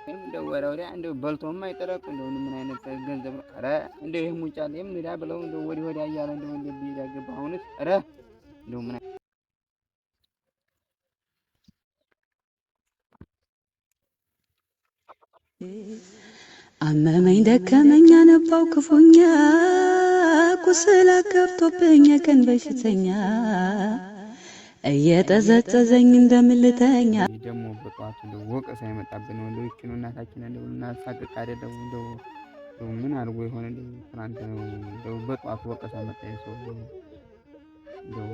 እንደው ወዲያ ወዲያ እንደው በልቶም አይጠረቅ እንደው ምን አይነት ገንዘብ ነው? ኧረ እንደው ይሄ ሙጫ የምን ዕዳ ብለው እንደው ወዲህ ወዲያ እያለ እንደው እንደ ቢዳ ገባ አሁንስ ኧረ እንደው ምን አመመኝ ደከመኝ አነባው ክፉኛ ቁስል አገብቶብኝ የቀን በሽተኛ እየጠዘጠዘኝ እንደምልተኛ ደግሞ በጠዋቱ እንደው ወቀሳ የመጣብን ነው እንደው ይቺ ነው እናታችን እንደው እናሳቅቅ አይደለም እንደው ምን አድርጎ የሆነ እንደው ትናንት ነው እንደው በጠዋቱ ወቀሳ መጣ የሰው እንደው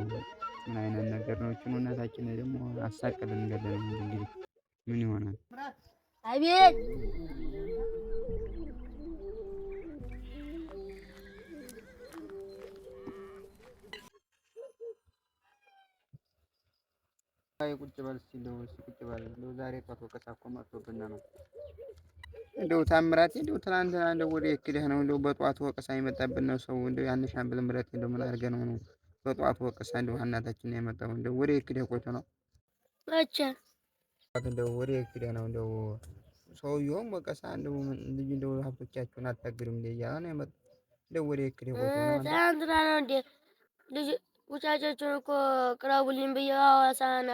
ምን አይነት ነገር ነው? ይቺ ነው እናታችን ደግሞ አሳቅልን ገለን እንግዲህ ምን ይሆናል? አቤት አይ ቁጭ በል እስኪ እንደው ቁጭ በል እንደው ዛሬ ጠዋት ወቀሳ እኮ መጥቶብን ነው እንደው ታምራት እንደው ትናንትና እንደው ወደ እክልህ ነው እንደው በጠዋት ወቀሳ የመጣብን ነው ሰው እንደው ያን ሻምበል ምረት እንደው ምን አድርገህ ነው በጠዋት ወቀሳ እንደው እናታችን ነው የመጣው እንደው ወደ እክልህ ቆይቶ ነው መቼ እንደው ወደ እክልህ ነው እንደው ሰውየውም ወቀሳ እንደው ልጅ እንደው ሀብቶቻችሁን አታግዱም እንደ እያለ ነው የመጣው እንደው ወደ እክልህ ቆይቶ ነው ትናንትና ነው እንዴ ልጅ ውጫጮቹን እኮ ቅረቡልኝ ብዬ ሐዋሳና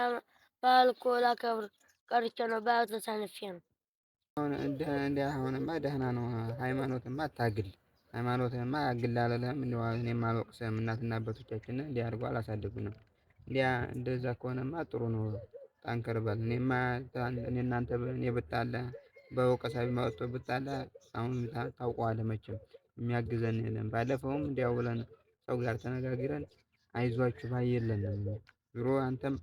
በዓል እኮ ላከብር ቀርቼ ነው በዓል ተሳንፌ ነው። አሁን እንደ አሁንማ ደህና ነው። ሃይማኖትማ አታግል ሃይማኖትንማ አግል አልልህም እንደው እኔም አልወቅስህም እናትና አባቶቻችን እንዲህ አድርገው አላሳደጉንም። እንደዛ ከሆነማ ጥሩ ነው። ጠንክር በል እኔማ እኔ እናንተ እኔ ብጣላ በወቀሳ መጥቶ ብጣላ አሁን ታውቀዋለህ መቼም የሚያግዘን የለም። ባለፈውም እንዲያው ብለን ሰው ጋር ተነጋግረን አይዟችሁ ባይ የለንም። ዙሮ አንተም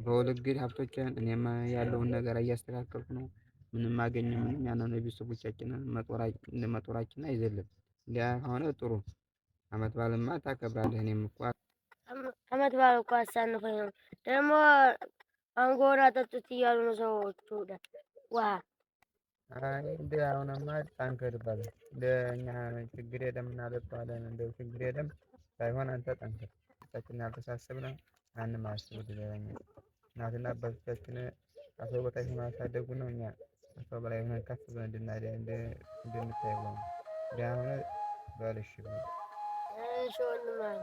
በወልግድ ሀብቶችህን እኔም ያለውን ነገር እያስተካከልኩ ነው። ምንም አገኘ ምንም ያንን ቤተሰቦቻችንን መጦራችን አይዘልም። እንዲያ ከሆነ ጥሩ አመት በዓልማ ታከብራለህ። እኔም እኮ አመት በዓል እኮ አሳንፎኝ ነው ደግሞ አንጎራ ጠጡት እያሉ ነው ሰዎቹ። ውሃ አይ እንደ አሁንማ ጠንክር በል እንደ እኛ ችግር የለም እናጠጣዋለን እንደው ችግር የለም ሳይሆን አንተ ጠንክር ታችን ያልተሳሰብነ ማንም አያስብም ይለኛል። እናትና አባቶቻችን ከሰው በታች ሆነው ያሳደጉ ነው እኛ ከሰው በላይ ሆነን ከፍ ብለን እንድንታየው ነው። እንዲያ ሆነ በል እሺ በል እሺ ወንድም አለ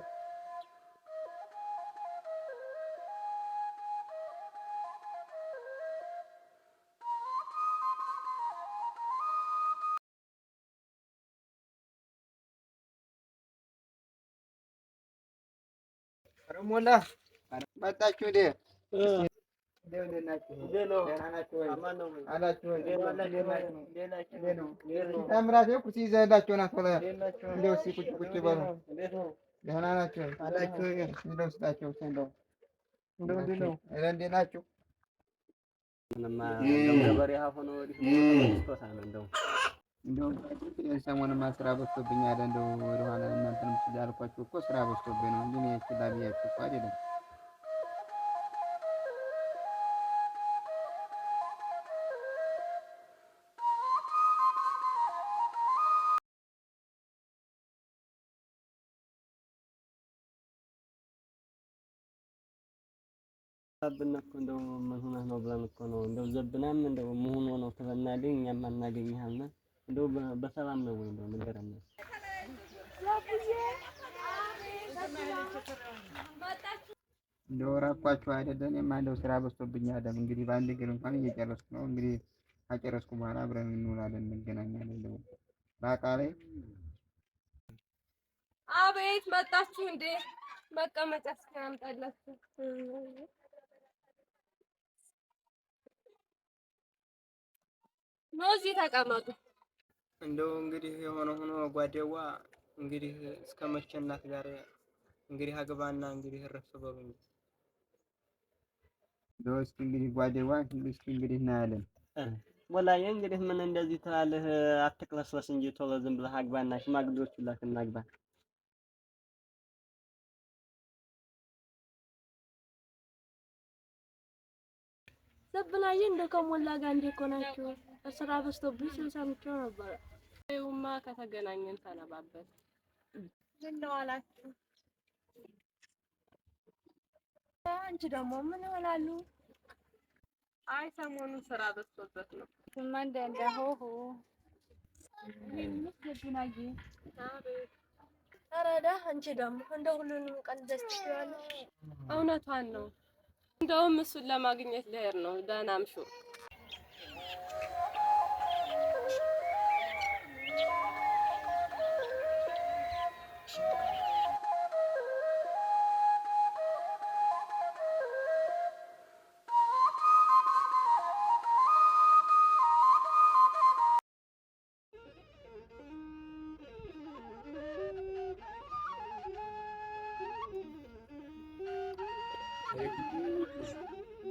ሞላ መጣችሁ እንዴ? እንደምን ናችሁ? ደህና ናችሁ ወይ? አላችሁ ወይ? ታምራት ኩርሲ ይዘህላቸው ና ቶሎ እንደው እስኪ ቁጭ ቁጭ በሉ። ደህና ናችሁ ወይ? አላችሁ ወይ? እንደው ስጣቸው እንደው እንዴት ናችሁ? እንደው ሰሞኑንማ ስራ በዝቶብኛል። እንደው ወደኋላ እናንተንም ችላ አልኳችሁ እኮ ስራ በዝቶብኝ ነው እንጂ እኔ ችላ ብያችሁ እኮ አይደለም። ብነኩ እንደው ምን ሆነህ ነው ብለን እኮ ነው እንደው ዘብናም እንደው መሆኑ ነው ተበናልኝ እኛም አናገኝሃልና እንደው በሰላም ነው ወይ እንደው ንገረን። እንደው እራኳችሁ አይደለም እኔማ እንደው ስራ በዝቶብኛል። እንግዲህ በአንድ እግር እንኳን እየጨረስኩ ነው። እንግዲህ ካጨረስኩ በኋላ አብረን እንውላለን እንገናኛለን። እንደው በአቃላይ አቤት መጣችሁ እንዴ? መቀመጫ እስኪ አምጣላችሁ። ነው እዚህ ተቀመጡ። እንደው እንግዲህ የሆነ ሆኖ ጓዴዋ እንግዲህ እስከ መቼ እናት ጋር እንግዲህ አግባና እንግዲህ እረፍ በሉኝ። እንደው እስኪ እንግዲህ ጓዴዋ እስኪ እንግዲህ እናያለን። ሞላዬ እንግዲህ ምን እንደዚህ ትላለህ? አትቅለስለስ እንጂ ቶሎ ዝም ብለህ አግባና ሽማግሌዎቹን ላክና አግባ። ዘብናዬ እንደው ከሞላ ጋር እንዴት እኮ ናችሁ? ስራ በዝቶብኝ ሰምቼው ነበረ። ይኸውማ ከተገናኘን ሰነባበት። ምን ነው አላችሁ? አንቺ ደግሞ ምን ይሆናሉ? አይ ሰሞኑን ስራ በዝቶበት ነው። እናትማ እንደ ሆሆ አራዳ አንቺ ደግሞ እንደ ሁሉንም ቀን ደስ ትላለች። እውነቷን ነው። እንደውም እሱን ለማግኘት ልሄድ ነው። ደህና እምሹ።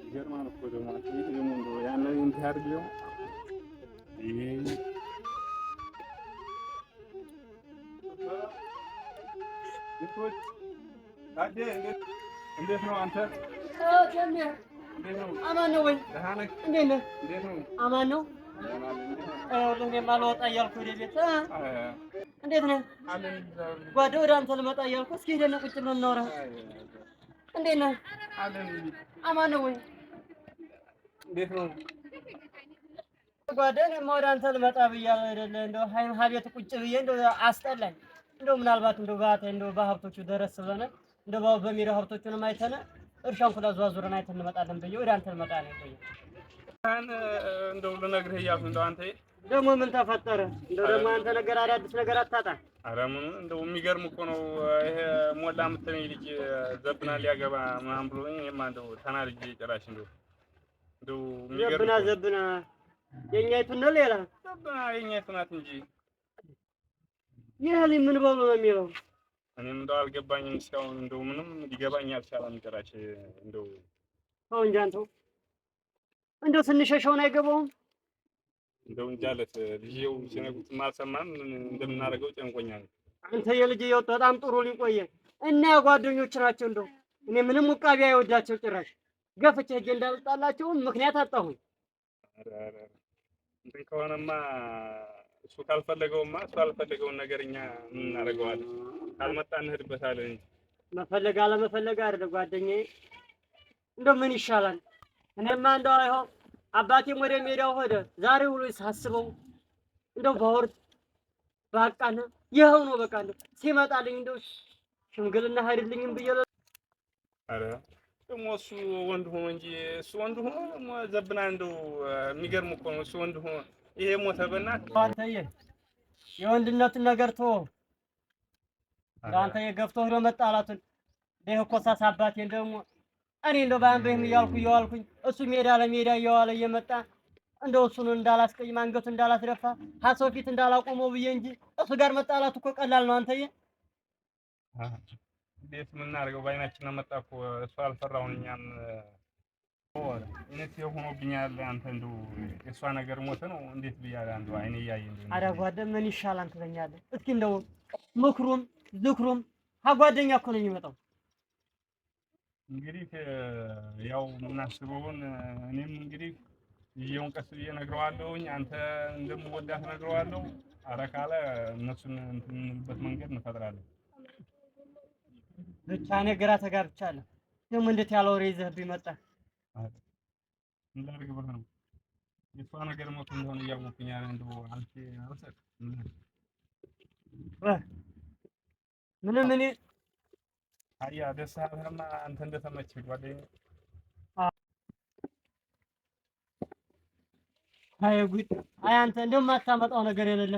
ይገርማል እኮ ደግሞ ይህ ደግሞ እንደው ያንን እንትን አድርጌው እንዴት ነው አንተ? አማን ነው ወይ? እንዴት ነህ? አማን ነው። እኔማ ልወጣ እያልኩ ወደ ቤት። እንዴት ነህ? ጓደ ወደ አንተ ልመጣ እያልኩ እስኪ ሄደን ቁጭ ብለን እናውራ። እንዴት ነህ? አማን ነው ወይ? እንዴት ነው ጓደ? እኔማ ወደ አንተ ልመጣ ብያለሁ አይደለ? እንደው ሀቤት ቁጭ ብዬ እንደው አስጠላኝ። እንደው ምናልባት እንደው እንደው በሀብቶቹ ደረስ ብለን እንደው በሜዳው ሀብቶቹንም አይተን እርሻውን ሁላ ዟዙረን አይተን እንመጣለን ብዬ ወደ አንተ ልመጣ ነው የቆየሁ። እንደው ልነግርህ እያልኩ እንደው አንተ ደግሞ ምን ተፈጠረ? እንደው ደግሞ አንተ ነገር አዳዲስ ነገር አታጣ። ኧረ ምኑ እንደው የሚገርም እኮ ነው። ይሄ ሞላ የምትለኝ ልጅ ዘብና ሊያገባ ምናምን ብሎኝ እኔማ እንደው ተናድጄ ጭራሽ እንደው የሚገርም ዘብና የእኛይቱን ነው ሌላ ዘብና የእኛይቱ ናት እንጂ ይህ ልጅ ምን በሉ ነው የሚለው? እኔም እንደው አልገባኝም እስካሁን እንደው ምንም ሊገባኝ አልቻለም ጭራሽ እንደው ተው እንጂ አንተው እንደው ስንሸሸውን አይገባውም። እንደው እንጃለት ልጅየው ሲነግሩት አልሰማም። ምን እንደምናደርገው ጨንቆኛል። አንተ የልጅየው በጣም ጥሩ ሊቆየ እና ጓደኞች ናቸው። እንደው እኔ ምንም ውቃቢ አይወዳቸው ጭራሽ ገፍቼ ሄጄ እንዳልጣላቸውም ምክንያት አጣሁኝ። እንትን ከሆነማ እሱ ካልፈለገውማ እሱ አልፈለገውን ነገር እኛ ምን እናደርገዋለን? ካልመጣ እንሄድበታለን እንጂ መፈለግ አለመፈለግ አይደለም ጓደኛዬ። እንደው ምን ይሻላል? እኔማ እንደው አይሆን አባቴም ወደ ሜዳው ሄደ። ዛሬ ውሎ ሳስበው እንደው ባወርድ ባቃና ይኸው ነው በቃ እንደው ሲመጣልኝ እንደው ሽምግልና አይደልኝም ብዬ ኧረ ደግሞ እሱ ወንድ ሆኖ እንጂ እሱ ወንድ ሆኖ ዘብና እንደው የሚገርም እኮ ነው። እሱ ወንድ ሆኖ ይሄ ሞተ በእናትህ አንተዬ የወንድነቱን ነገር ተወው። አንተ የገፍቶ ሄዶ መጣላቱን ደህ እኮ ሳሳባቴን ደግሞ እኔ እንደው ባንበህም እያልኩኝ እሱ ሜዳ ለሜዳ እየዋለ እየመጣ እንደው እሱን እንዳላስቀይም አንገቱ እንዳላስደፋ ሀሰው ፊት እንዳላቆመው ብዬ እንጂ እሱ ጋር መጣላቱ እኮ ቀላል ነው። አንተዬ እንዴት የምናደርገው? በዓይናችን መጣ እኮ እሱ አልፈራውን እኛም እኔት የሆኖብኛል። አንተ እንደው የእሷ ነገር ሞተ ነው እንዴት ብያለሁ። አንዱ አይኔ እያየ እንደው ኧረ ጓደኛ ምን ይሻላል ትለኛለህ? እስኪ እንደው ምክሩም ዝክሩም ጓደኛ እኮ ነው የሚመጣው። እንግዲህ ያው የምናስበውን እኔም እንግዲህ ይሄውን ቀስ ብዬ እነግረዋለሁኝ። አንተ እንደምወዳት እነግረዋለሁ። ኧረ ካለ እነሱን እንትን የምንልበት መንገድ እንፈጥራለን። ብቻ እኔ ግራ ተጋብቻለሁ። ደግሞ እንዴት ያለ ወሬ ይዘህብኝ መጣህ? ምን ላድርግ ብለህ ነው? የእሷ ነገር ሞት እንደሆነ እያወቅሁኝ እንደው አልሰጥ ምንም እኔ አያ ደስ አለህማ አንተ እንደተመቸህ ጓደኛዬ። አይ ጉድ! አይ አንተ እንደማታመጣው ነገር የሌለ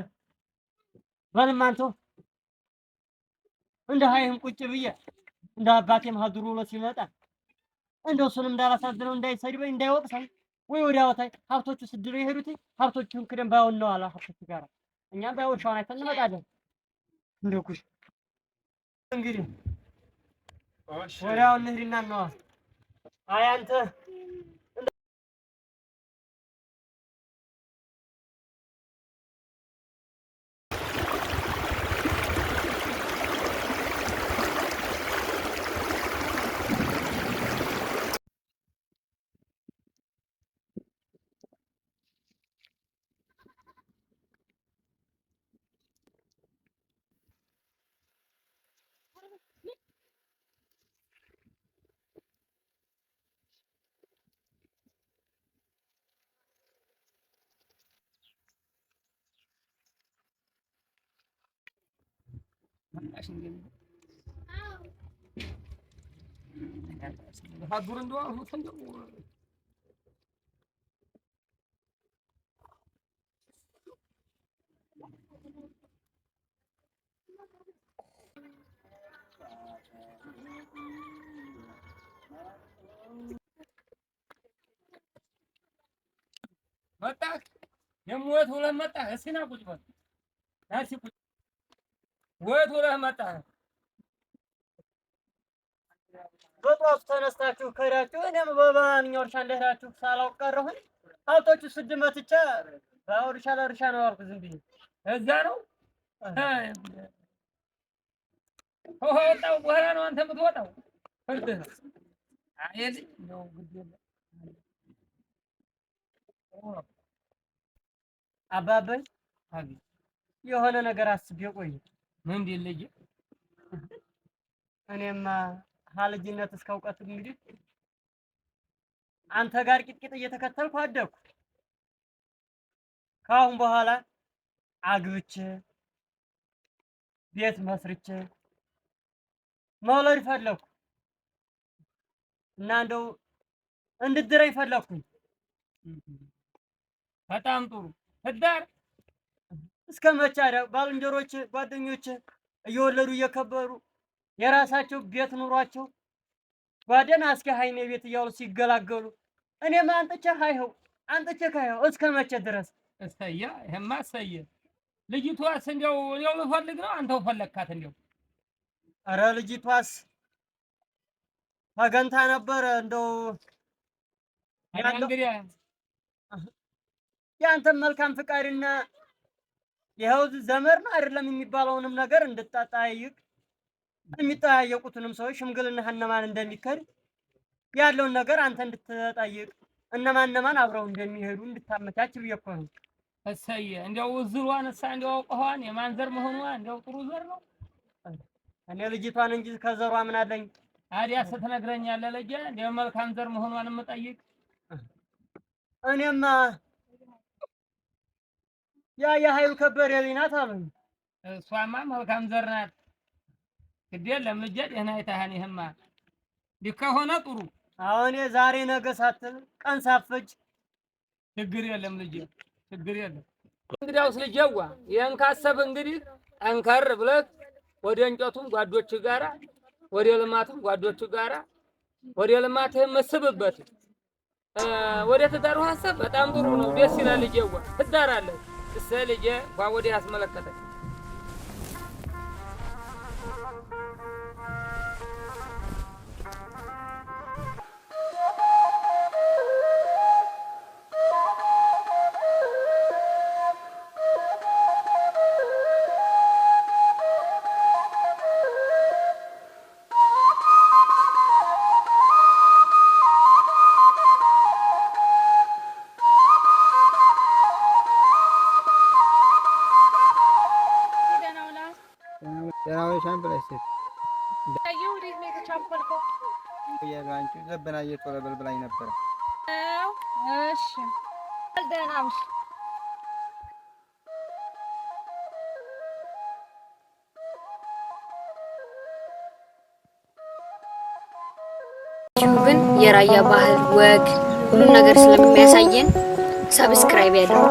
በልም አንተው እንደ ሀይህም ቁጭ ብዬ እንደ አባቴም ሀድሩ ብሎ ሲመጣ እንደው እሱንም እንዳላሳዝነው እንዳይሰድበኝ እንዳይወቅሰኝ ወይ ወዲያ ወታይ ሀብቶቹ ስድሮ የሄዱት ሀብቶቹን ክደም ባይሆን ነው አላ ሀብቶቹ ጋር እኛም ባይሆን ሻውን አይተን እንመጣለን። እንደው ጉድ! እንግዲህ ወዲያው እንሂድና ነው። አይ አንተ መጣሽ እንዴ ሀዱር እንደው አሁን እንደው መጣህ የሞት ብለህ መጣህ። እስኪ ና ቁጭ በል ና እስኪ ቁጭ ወት ብለህ መጣህ። በጧቱ ተነስታችሁ ከሄዳችሁ እኔም በማንኛው እርሻ እንደሄዳችሁ ሳላውቅ ቀረሁኝ። ሀብቶቹ ስድ መትቼ እርሻ ለእርሻ ነው ያልኩት ዝም ብዬ እዛ ነው ወጣው በኋላ ነው አንተ የምትወጣው። ፍርድ ነው አይደል ነው ግድ የለም አባበል አቤት የሆነ ነገር አስቤ ቆይ። ምንድን ልጅ እኔማ ሀልጅነት እስከ እውቀት እንግዲህ አንተ ጋር ቂጥቂጥ እየተከተልኩ አደኩ። ከአሁን በኋላ አግብቼ ቤት መስርቼ መውለድ ፈለኩ እና እንደው እንድትድረኝ ፈለኩኝ። በጣም ጥሩ ትዳር እስከ መቼ ባልንጀሮች ጓደኞች እየወለዱ እየከበሩ የራሳቸው ቤት ኑሯቸው ጓደና እስከ ሀይኔ ቤት እያሉ ሲገላገሉ እኔም አንጥቼ ካይኸው እስከ መቼ ድረስ? እሰየ ይሄማ እሰየ። ልጅቷስ እንደው እኔው ልፈልግ ነው አንተው ፈለግካት? እንደው ኧረ ልጅቷስ ተገንታ ነበረ። እንደው እንግዲህ ያንተም መልካም ፍቃድና ይኸው ዘመድ ነው አይደለም የሚባለውንም ነገር እንድታጠያይቅ የሚጠያየቁትንም ሰዎች ሽምግልና እነማን እንደሚከድ ያለውን ነገር አንተ እንድትጠይቅ እነማን አብረው እንደሚሄዱ እንድታመቻች ብዬ እኮ ነው። እሰየ እንደው ዝሯን እንደው አውቀዋን የማን ዘር መሆኗ እንደው ጥሩ ዘር ነው። እኔ ልጅቷን እንጂ ከዘሯ ምን አለኝ? ታዲያ ስትነግረኛለህ ልጄ እንደው መልካም ዘር መሆኗን የምጠይቅ እኔማ የኃይሉ ከበደ ናት አሉኝ። እሷማ መልካም ዘር ናት። ግድ የለም ልጄ ደህና አይተሃን። ይሄማ እንዲህ ከሆነ ጥሩ። አሁን ዛሬ ነገ ሳትል ቀን ሳትፈጅ ችግር የለም ልጄ ችግር የለም። እንግዲያውስ ልጄዋ ይሄን ካሰብ እንግዲህ ጠንከር ብለህ ወደ እንጨቱም ጓዶች ጋራ ወደ ልማቱም ጓዶች ጋራ ወደ ልማትህ መስብበት ወደ ትዳሩ ሀሳብ በጣም ጥሩ ነው። ደስ ይላል ልጄዋ ትዳራለህ። እሰ ልጄ ወደ ያስመለከተኝ ዘበና እየጦለበል ብላኝ ነበር። እሺ ደህና ነሽ? ዩቲዩብን የራያ ባህል ወግ ሁሉን ነገር ስለሚያሳየን ሰብስክራይብ ያድርጉ።